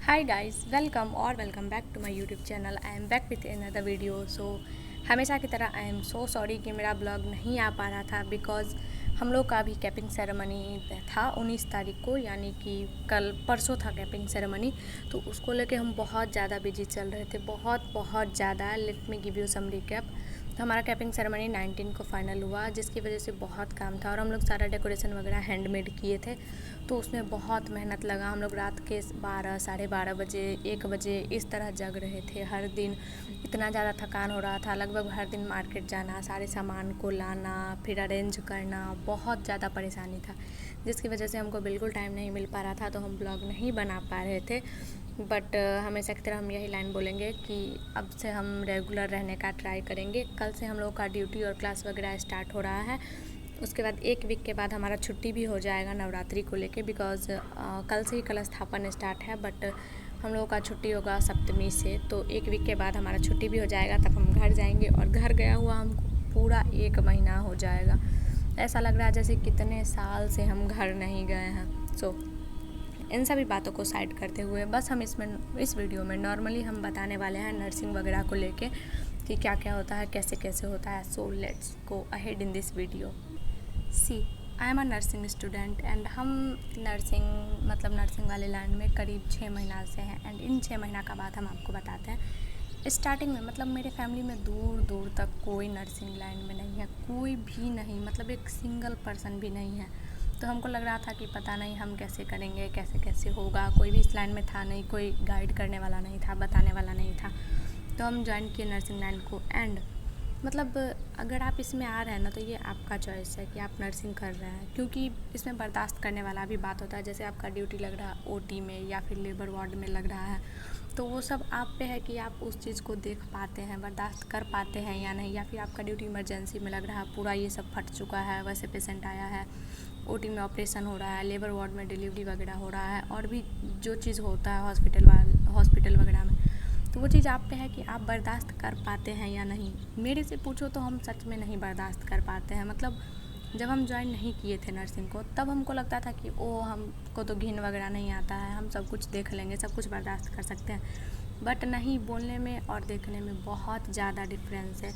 Hi guys, welcome back to my YouTube channel. I am back with another video. हमेशा की तरह I am so sorry कि मेरा blog नहीं आ पा रहा था बिकॉज़ हम लोग का अभी कैपिंग सेरेमनी था 19 तारीख को, यानी कि कल परसों था कैपिंग सेरेमनी। तो उसको लेके हम बहुत ज़्यादा बिजी चल रहे थे, बहुत ज़्यादा। Let me give you some recap. तो हमारा कैपिंग सेरेमनी 19 को फाइनल हुआ, जिसकी वजह से बहुत काम था और हम लोग सारा डेकोरेशन वगैरह हैंडमेड किए थे। तो उसमें बहुत मेहनत लगा। हम लोग रात के 12 साढ़े 12 बजे 1 बजे इस तरह जग रहे थे हर दिन। इतना ज़्यादा थकान हो रहा था, लगभग हर दिन मार्केट जाना, सारे सामान को लाना, फिर अरेंज करना, बहुत ज़्यादा परेशानी था, जिसकी वजह से हमको बिल्कुल टाइम नहीं मिल पा रहा था। तो हम ब्लॉग नहीं बना पा रहे थे। बट हमेशा की तरह हम यही लाइन बोलेंगे कि अब से हम रेगुलर रहने का ट्राई करेंगे। कल से हम लोग का ड्यूटी और क्लास वगैरह स्टार्ट हो रहा है। उसके बाद 1 वीक के बाद हमारा छुट्टी भी हो जाएगा नवरात्रि को लेके, बिकॉज़ कल से ही कलश स्थापन स्टार्ट है। बट हम लोगों का छुट्टी होगा सप्तमी से, तो 1 वीक के बाद हमारा छुट्टी भी हो जाएगा, तब हम घर जाएंगे। और घर गया हुआ हमको पूरा 1 महीना हो जाएगा। ऐसा लग रहा है जैसे कितने साल से हम घर नहीं गए हैं। इन सभी बातों को साइड करते हुए बस हम इस वीडियो में नॉर्मली हम बताने वाले हैं नर्सिंग वगैरह को लेके कि क्या क्या होता है, कैसे कैसे होता है। So let's go ahead in this video. See, I am a nursing student and हम नर्सिंग वाले लाइन में करीब 6 महीना से हैं। एंड इन 6 महीना का बाद हम आपको बताते हैं। स्टार्टिंग में मेरे फैमिली में दूर दूर तक कोई नर्सिंग लाइन में नहीं है, कोई भी नहीं, एक सिंगल पर्सन भी नहीं है। तो हमको लग रहा था कि पता नहीं हम कैसे करेंगे, कैसे कैसे होगा। कोई भी इस लाइन में था नहीं, कोई गाइड करने वाला नहीं था, बताने वाला नहीं था। तो हम ज्वाइन किए नर्सिंग लाइन को। एंड अगर आप इसमें आ रहे हैं ना, तो ये आपका चॉइस है कि आप नर्सिंग कर रहे हैं, क्योंकि इसमें बर्दाश्त करने वाला भी बात होता है। जैसे आपका ड्यूटी लग रहा है ओटी में या फिर लेबर वार्ड में लग रहा है, तो वो सब आप पे है कि आप उस चीज़ को देख पाते हैं, बर्दाश्त कर पाते हैं या नहीं। या फिर आपका ड्यूटी इमरजेंसी में लग रहा है, पूरा ये सब फट चुका है, वैसे पेशेंट आया है, ओटी में ऑपरेशन हो रहा है, लेबर वार्ड में डिलीवरी वगैरह हो रहा है, और भी जो चीज़ होता है हॉस्पिटल वगैरह में। तो वो चीज़ आप पे है कि आप बर्दाश्त कर पाते हैं या नहीं। मेरे से पूछो तो हम सच में नहीं बर्दाश्त कर पाते हैं। जब हम ज्वाइन नहीं किए थे नर्सिंग को, तब हमको लगता था कि हमको तो घिन वगैरह नहीं आता है, हम सब कुछ देख लेंगे, सब कुछ बर्दाश्त कर सकते हैं। बट नहीं, बोलने में और देखने में बहुत ज़्यादा डिफरेंस है।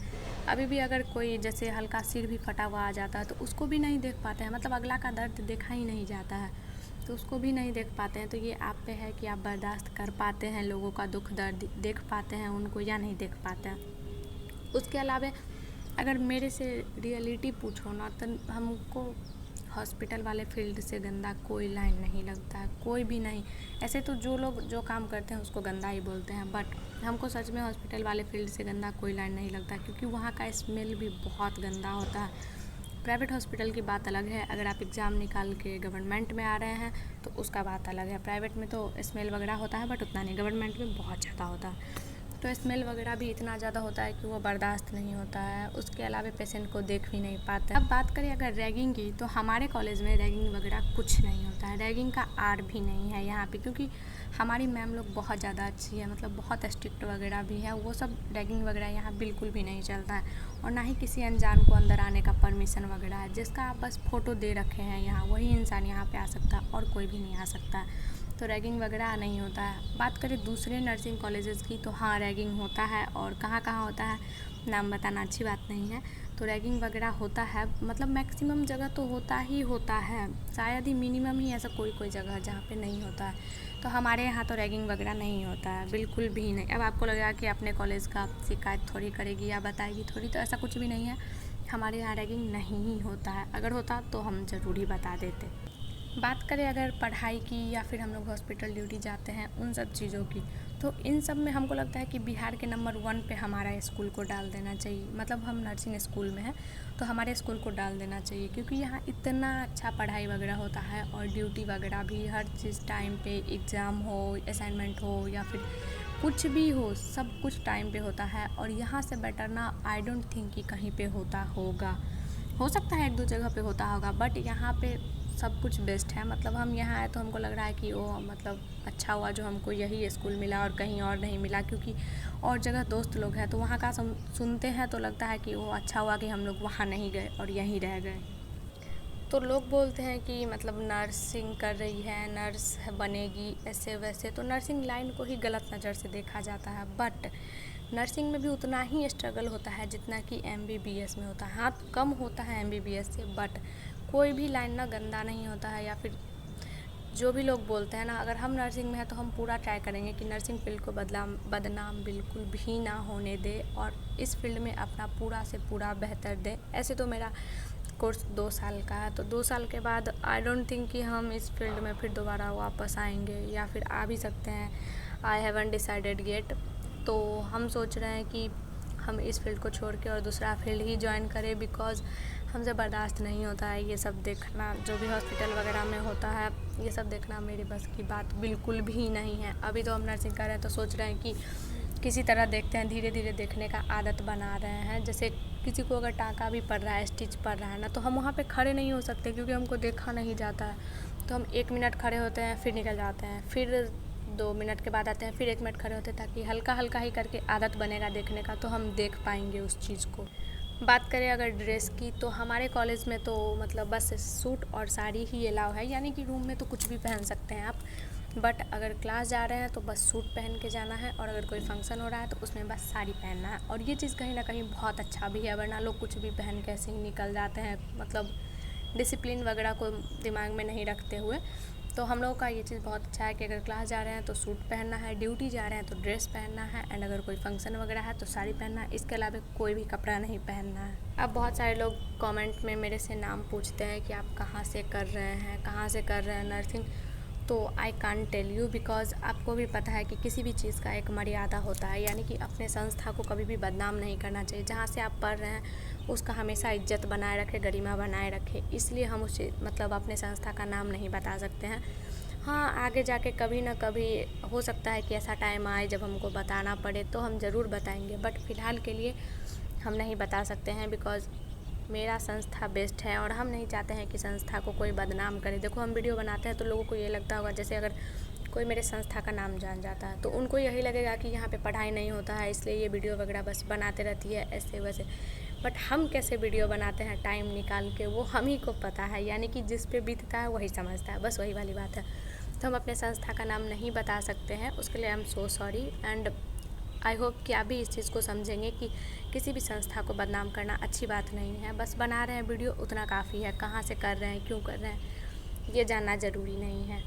अभी भी अगर कोई जैसे हल्का सिर भी फटा हुआ आ जाता है, तो उसको भी नहीं देख पाते हैं। अगला का दर्द देखा ही नहीं जाता है, तो उसको भी नहीं देख पाते हैं। तो ये आप पे है कि आप बर्दाश्त कर पाते हैं, लोगों का दुख दर्द देख पाते हैं उनको, या नहीं देख पाते हैं। उसके अलावा अगर मेरे से रियलिटी पूछो ना, तो हमको हॉस्पिटल वाले फील्ड से गंदा कोई लाइन नहीं लगता है, कोई भी नहीं। ऐसे तो जो लोग जो काम करते हैं उसको गंदा ही बोलते हैं, बट हमको सच में हॉस्पिटल वाले फील्ड से गंदा कोई लाइन नहीं लगता, क्योंकि वहाँ का स्मेल भी बहुत गंदा होता है। प्राइवेट हॉस्पिटल की बात अलग है, अगर आप एग्ज़ाम निकाल के गवर्नमेंट में आ रहे हैं तो उसका बात अलग है। प्राइवेट में तो स्मेल वगैरह होता है, बट उतना नहीं, गवर्नमेंट में बहुत ज़्यादा होता है। तो स्मेल वगैरह भी इतना ज़्यादा होता है कि वो बर्दाश्त नहीं होता है। उसके अलावा पेशेंट को देख भी नहीं पाते। अब बात करें अगर रैगिंग की, तो हमारे कॉलेज में रैगिंग वगैरह कुछ नहीं होता है, रैगिंग का आर भी नहीं है यहाँ पे, क्योंकि हमारी मैम लोग बहुत ज़्यादा अच्छी है, बहुत स्ट्रिक्ट वगैरह भी है। वो सब रैगिंग वगैरह यहाँ बिल्कुल भी नहीं चलता है, और ना ही किसी अनजान को अंदर आने का परमिशन वगैरह है। जिसका आप बस फ़ोटो दे रखे हैं यहाँ, वही इंसान यहाँ पे आ सकता है, और कोई भी नहीं आ सकता है। तो रैगिंग वगैरह नहीं होता है। बात करें दूसरे नर्सिंग कॉलेजेस की, तो हाँ, रैगिंग होता है, और कहाँ कहाँ होता है नाम बताना अच्छी बात नहीं है। तो रैगिंग वगैरह होता है, मैक्सिमम जगह तो होता ही होता है, शायद ही मिनिमम ही ऐसा कोई जगह जहाँ पे नहीं होता है। तो हमारे यहाँ तो रैगिंग वगैरह नहीं होता है, बिल्कुल भी नहीं। अब आपको लगेगा कि अपने कॉलेज का शिकायत थोड़ी करेगी या बताएगी थोड़ी, तो ऐसा कुछ भी नहीं है। हमारे यहाँ रैगिंग नहीं ही होता है, अगर होता तो हम ज़रूर ही बता देते। बात करें अगर पढ़ाई की, या फिर हम लोग हॉस्पिटल ड्यूटी जाते हैं, उन सब चीज़ों की, तो इन सब में हमको लगता है कि बिहार के नंबर 1 पे हमारा स्कूल को डाल देना चाहिए। हम नर्सिंग स्कूल में हैं, तो हमारे स्कूल को डाल देना चाहिए, क्योंकि यहाँ इतना अच्छा पढ़ाई वगैरह होता है, और ड्यूटी वगैरह भी हर चीज़ टाइम पे, एग्ज़ाम हो, असाइनमेंट हो, या फिर कुछ भी हो, सब कुछ टाइम पे होता है। और यहाँ से बेटर ना, आई डोंट थिंक कि कहीं पे होता होगा। हो सकता है 1-2 जगह पे होता होगा, बट यहाँ पे सब कुछ बेस्ट है। हम यहाँ आए तो हमको लग रहा है कि अच्छा हुआ जो हमको यही स्कूल मिला और कहीं और नहीं मिला, क्योंकि और जगह दोस्त लोग हैं, तो वहाँ का सुनते हैं तो लगता है कि अच्छा हुआ कि हम लोग वहाँ नहीं गए और यहीं रह गए। तो लोग बोलते हैं कि मतलब नर्सिंग कर रही है, नर्स बनेगी, ऐसे वैसे। तो नर्सिंग लाइन को ही गलत नज़र से देखा जाता है, बट नर्सिंग में भी उतना ही स्ट्रगल होता है जितना कि MBBS में होता है। हाँ, कम होता है MBBS से, बट कोई भी लाइन ना गंदा नहीं होता है। या फिर जो भी लोग बोलते हैं ना, अगर हम नर्सिंग में हैं तो हम पूरा ट्राई करेंगे कि नर्सिंग फील्ड को बदनाम बिल्कुल भी ना होने दे और इस फील्ड में अपना पूरा से पूरा बेहतर दे। ऐसे तो मेरा कोर्स 2 साल का है, तो 2 साल के बाद आई डोंट थिंक कि हम इस फील्ड में फिर दोबारा वापस आएंगे, या फिर आ भी सकते हैं। I haven't decided yet. तो हम सोच रहे हैं कि हम इस फील्ड को छोड़ के और दूसरा फील्ड ही ज्वाइन करें, बिकॉज़ हमसे बर्दाश्त नहीं होता है ये सब देखना, जो भी हॉस्पिटल वगैरह में होता है ये सब देखना मेरे बस की बात बिल्कुल भी नहीं है। अभी तो हम नर्सिंग कर रहे हैं तो सोच रहे हैं कि किसी तरह देखते हैं, धीरे धीरे देखने का आदत बना रहे हैं। जैसे किसी को अगर टाँका भी पड़ रहा है, स्टिच पड़ रहा है ना, तो हम वहाँ पे खड़े नहीं हो सकते क्योंकि हमको देखा नहीं जाता है। तो हम 1 मिनट खड़े होते हैं, फिर निकल जाते हैं, फिर 2 मिनट के बाद आते हैं, फिर 1 मिनट खड़े होते हैं, ताकि हल्का हल्का ही करके आदत बनेगा देखने का, तो हम देख पाएंगे उस चीज़ को। बात करें अगर ड्रेस की, तो हमारे कॉलेज में तो मतलब बस सूट और साड़ी ही अलाउ है, यानी कि रूम में तो कुछ भी पहन सकते हैं आप, बट अगर क्लास जा रहे हैं तो बस सूट पहन के जाना है, और अगर कोई फंक्शन हो रहा है तो उसमें बस साड़ी पहनना है। और ये चीज़ कहीं ना कहीं बहुत अच्छा भी है, वरना लोग कुछ भी पहन के ऐसे ही निकल जाते हैं, मतलब डिसिप्लिन वगैरह को दिमाग में नहीं रखते हुए। तो हम लोगों का ये चीज़ बहुत अच्छा है कि अगर क्लास जा रहे हैं तो सूट पहनना है, ड्यूटी जा रहे हैं तो ड्रेस पहनना है, एंड अगर कोई फंक्शन वगैरह है तो साड़ी पहनना है। इसके अलावा कोई भी कपड़ा नहीं पहनना है। अब बहुत सारे लोग कमेंट में मेरे से नाम पूछते हैं कि आप कहाँ से कर रहे हैं, कहाँ से कर रहे हैं नर्सिंग। तो I can't tell you, because आपको भी पता है कि किसी भी चीज़ का एक मर्यादा होता है, यानी कि अपने संस्था को कभी भी बदनाम नहीं करना चाहिए। जहाँ से आप पढ़ रहे हैं उसका हमेशा इज्जत बनाए रखें, गरिमा बनाए रखें। इसलिए हम उस मतलब अपने संस्था का नाम नहीं बता सकते हैं। हाँ, आगे जाके कभी ना कभी हो सकता है कि ऐसा टाइम आए जब हमको बताना पड़े, तो हम ज़रूर बताएंगे, बट फ़िलहाल के लिए हम नहीं बता सकते हैं, बिकॉज़ मेरा संस्था बेस्ट है और हम नहीं चाहते हैं कि संस्था को कोई बदनाम करे। देखो, हम वीडियो बनाते हैं तो लोगों को ये लगता होगा, जैसे अगर कोई मेरे संस्था का नाम जान जाता है तो उनको यही लगेगा कि यहाँ पे पढ़ाई नहीं होता है, इसलिए ये वीडियो वगैरह बस बनाते रहती है ऐसे वैसे। बट हम कैसे वीडियो बनाते हैं टाइम निकाल के, वो हम ही को पता है, यानी कि जिस पे बीतता है वही समझता है, बस वही वाली बात है। तो हम अपने संस्था का नाम नहीं बता सकते हैं, उसके लिए I am so sorry. And I hope कि आप भी इस चीज़ को समझेंगे कि किसी भी संस्था को बदनाम करना अच्छी बात नहीं है। बस बना रहे हैं वीडियो, उतना काफ़ी है। कहाँ से कर रहे हैं, क्यों कर रहे हैं, ये जानना ज़रूरी नहीं है।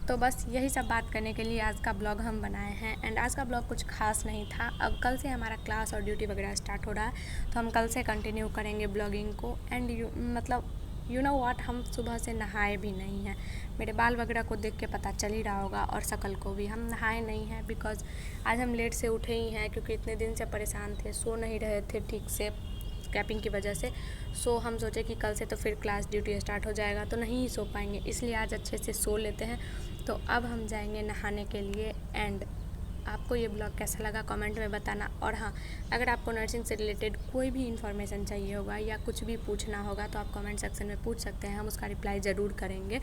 तो बस यही सब बात करने के लिए आज का ब्लॉग हम बनाए हैं। एंड आज का ब्लॉग कुछ खास नहीं था। अब कल से हमारा क्लास और ड्यूटी वगैरह स्टार्ट हो रहा है, तो हम कल से कंटिन्यू करेंगे ब्लॉगिंग को। एंड मतलब यू नो व्हाट, हम सुबह से नहाए भी नहीं हैं। मेरे बाल वगैरह को देख के पता चल ही रहा होगा, और शक्ल को भी। हम नहाए नहीं हैं बिकॉज़ आज हम लेट से उठे ही हैं, क्योंकि इतने दिन से परेशान थे, सो नहीं रहे थे ठीक से कैपिंग की वजह से। सो हम सोचे कि कल से तो फिर क्लास ड्यूटी स्टार्ट हो जाएगा, तो नहीं ही सो पाएंगे, इसलिए आज अच्छे से सो लेते हैं। तो अब हम जाएंगे नहाने के लिए। एंड आपको ये ब्लॉग कैसा लगा कमेंट में बताना। और हाँ, अगर आपको नर्सिंग से रिलेटेड कोई भी इन्फॉर्मेशन चाहिए होगा या कुछ भी पूछना होगा तो आप कमेंट सेक्शन में पूछ सकते हैं, हम उसका रिप्लाई ज़रूर करेंगे।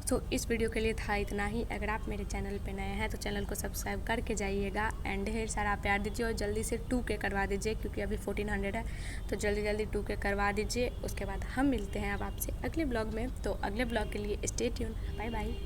तो इस वीडियो के लिए था इतना ही। अगर आप मेरे चैनल पे नए हैं तो चैनल को सब्सक्राइब करके जाइएगा, एंड ढेर सारा प्यार दीजिए, और जल्दी से 2K करवा दीजिए, क्योंकि अभी 1400 है, तो जल्दी जल्दी 2K करवा दीजिए। उसके बाद हम मिलते हैं अब आपसे अगले ब्लॉग में। तो अगले ब्लॉग के लिए स्टे ट्यून, बाय बाय।